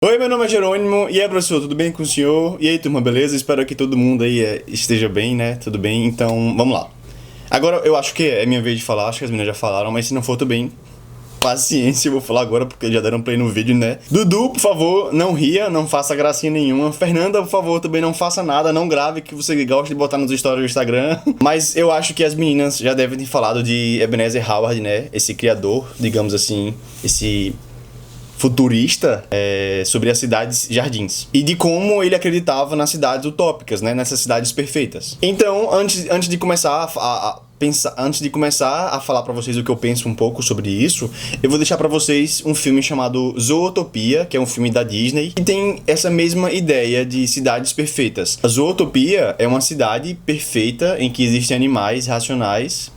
Oi, meu nome é Jerônimo, e aí, professor, tudo bem com o senhor? E aí, turma, beleza? Espero que todo mundo aí esteja bem, né? Tudo bem? Então, vamos lá. Agora, eu acho que é minha vez de falar, acho que as meninas já falaram, mas se não for também, paciência, eu vou falar agora porque já deram play no vídeo, né? Dudu, por favor, não ria, não faça gracinha nenhuma. Fernanda, por favor, também não faça nada, não grave, que você gosta de botar nos stories do Instagram. Mas eu acho que as meninas já devem ter falado de Ebenezer Howard, né? Esse criador, digamos assim, esse futurista sobre as cidades jardins e de como ele acreditava nas cidades utópicas, né, nessas cidades perfeitas. Então, antes de começar antes de começar a falar pra vocês o que eu penso um pouco sobre isso, eu vou deixar pra vocês um filme chamado Zootopia, que é um filme da Disney, que tem essa mesma ideia de cidades perfeitas. A Zootopia é uma cidade perfeita em que existem animais racionais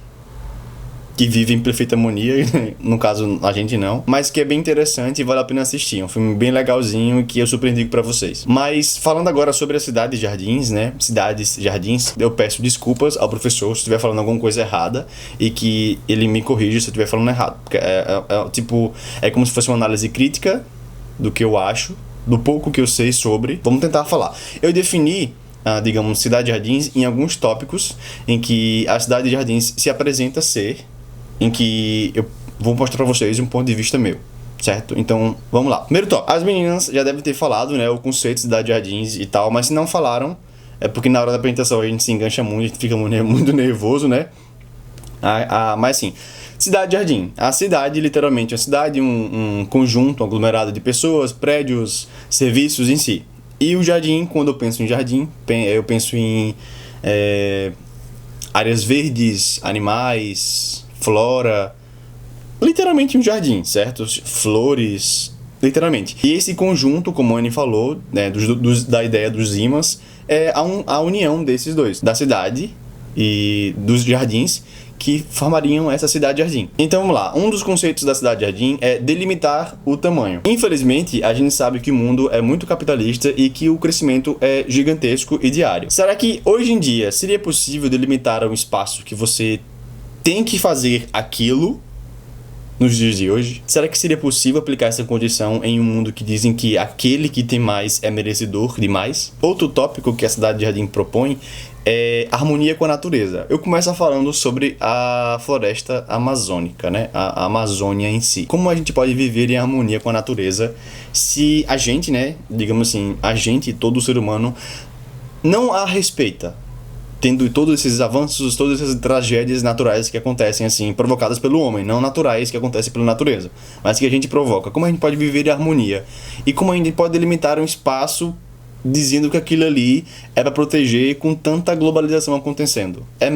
que vive em perfeita harmonia, no caso a gente não, mas que é bem interessante e vale a pena assistir. É um filme bem legalzinho e que eu super indico pra vocês. Mas falando agora sobre a cidade jardins, né? Cidades jardins, eu peço desculpas ao professor se estiver falando alguma coisa errada e que ele me corrija se eu estiver falando errado. Porque é como se fosse uma análise crítica do que eu acho, do pouco que eu sei sobre. Vamos tentar falar. Eu defini digamos, cidade jardins em alguns tópicos em que a cidade de jardins se apresenta ser, em que eu vou mostrar pra vocês um ponto de vista meu, certo? Então, vamos lá. Primeiro tópico. As meninas já devem ter falado, né, o conceito de cidade de jardins e tal, mas se não falaram, é porque na hora da apresentação a gente se engancha muito, a gente fica muito nervoso, né? Mas assim, cidade de jardim. A cidade, literalmente, é uma cidade, um conjunto, um aglomerado de pessoas, prédios, serviços em si. E o jardim, quando eu penso em jardim, eu penso em áreas verdes, animais, flora, literalmente um jardim, certo? Flores, literalmente. E esse conjunto, como a Anne falou, né, da ideia dos ímãs, é a união desses dois, da cidade e dos jardins, que formariam essa cidade-jardim. Então vamos lá, um dos conceitos da cidade-jardim é delimitar o tamanho. Infelizmente, a gente sabe que o mundo é muito capitalista e que o crescimento é gigantesco e diário. Será que hoje em dia seria possível delimitar um espaço que você tem que fazer aquilo nos dias de hoje? Será que seria possível aplicar essa condição em um mundo que dizem que aquele que tem mais é merecedor de mais? Outro tópico que a cidade de jardim propõe é harmonia com a natureza. Eu começo falando sobre a floresta amazônica, né? A Amazônia em si. Como a gente pode viver em harmonia com a natureza se a gente, né, digamos assim, todo ser humano, não a respeita, tendo todos esses avanços, todas essas tragédias naturais que acontecem assim, provocadas pelo homem, não naturais que acontecem pela natureza, mas que a gente provoca. Como a gente pode viver em harmonia? E como a gente pode delimitar um espaço dizendo que aquilo ali é para proteger com tanta globalização acontecendo? É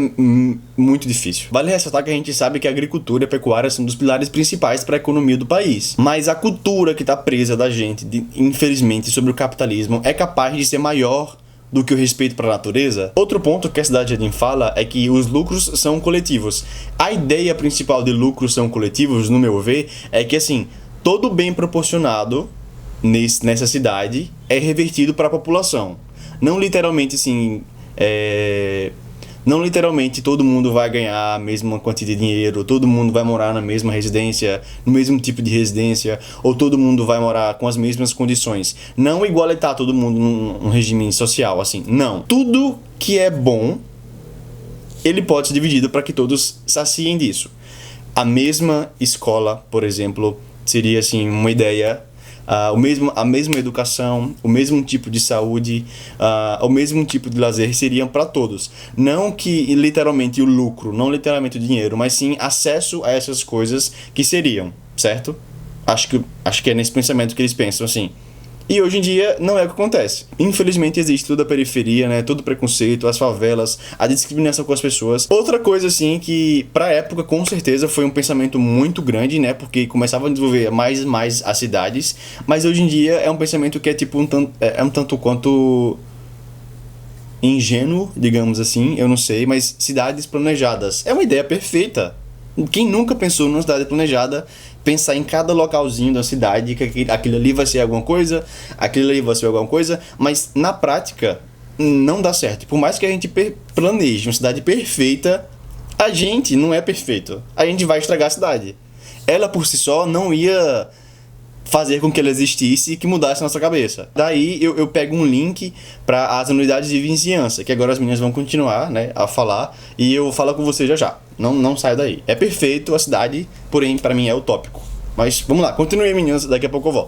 muito difícil. Vale ressaltar que a gente sabe que a agricultura e a pecuária são um dos pilares principais para a economia do país. Mas a cultura que está presa da gente, infelizmente, sobre o capitalismo é capaz de ser maior do que o respeito para a natureza. Outro ponto que a cidade de jardim fala é que os lucros são coletivos. A ideia principal de lucros são coletivos, no meu ver, é que assim, todo bem proporcionado nessa cidade é revertido para a população. Não literalmente assim, não literalmente todo mundo vai ganhar a mesma quantia de dinheiro, todo mundo vai morar na mesma residência, no mesmo tipo de residência, ou todo mundo vai morar com as mesmas condições. Não igualitar todo mundo num regime social, assim. Não. Tudo que é bom, ele pode ser dividido para que todos saciem disso. A mesma escola, por exemplo, seria assim uma ideia. A mesma educação, o mesmo tipo de saúde, o mesmo tipo de lazer seriam para todos. Não que literalmente o lucro, não literalmente o dinheiro, mas sim acesso a essas coisas que seriam, certo? Acho que é nesse pensamento que eles pensam assim. E hoje em dia não é o que acontece. Infelizmente existe toda a periferia, né? Todo o preconceito, as favelas, a discriminação com as pessoas. Outra coisa assim que pra época com certeza foi um pensamento muito grande, né? Porque começava a desenvolver mais as cidades, mas hoje em dia é um pensamento que é tipo um tanto quanto ingênuo, digamos assim, eu não sei, mas cidades planejadas. É uma ideia perfeita. Quem nunca pensou numa cidade planejada, pensar em cada localzinho da cidade, que aquilo ali vai ser alguma coisa, aquilo ali vai ser alguma coisa, mas na prática não dá certo. Por mais que a gente planeje uma cidade perfeita, a gente não é perfeito. A gente vai estragar a cidade. Ela por si só não ia fazer com que ela existisse e que mudasse a nossa cabeça. Daí eu pego um link para as unidades de vizinhança, que agora as meninas vão continuar, né, a falar, e eu falo com você já já. Não saio daí. É perfeito a cidade, porém para mim é utópico. Mas vamos lá, continue, meninas, daqui a pouco eu volto.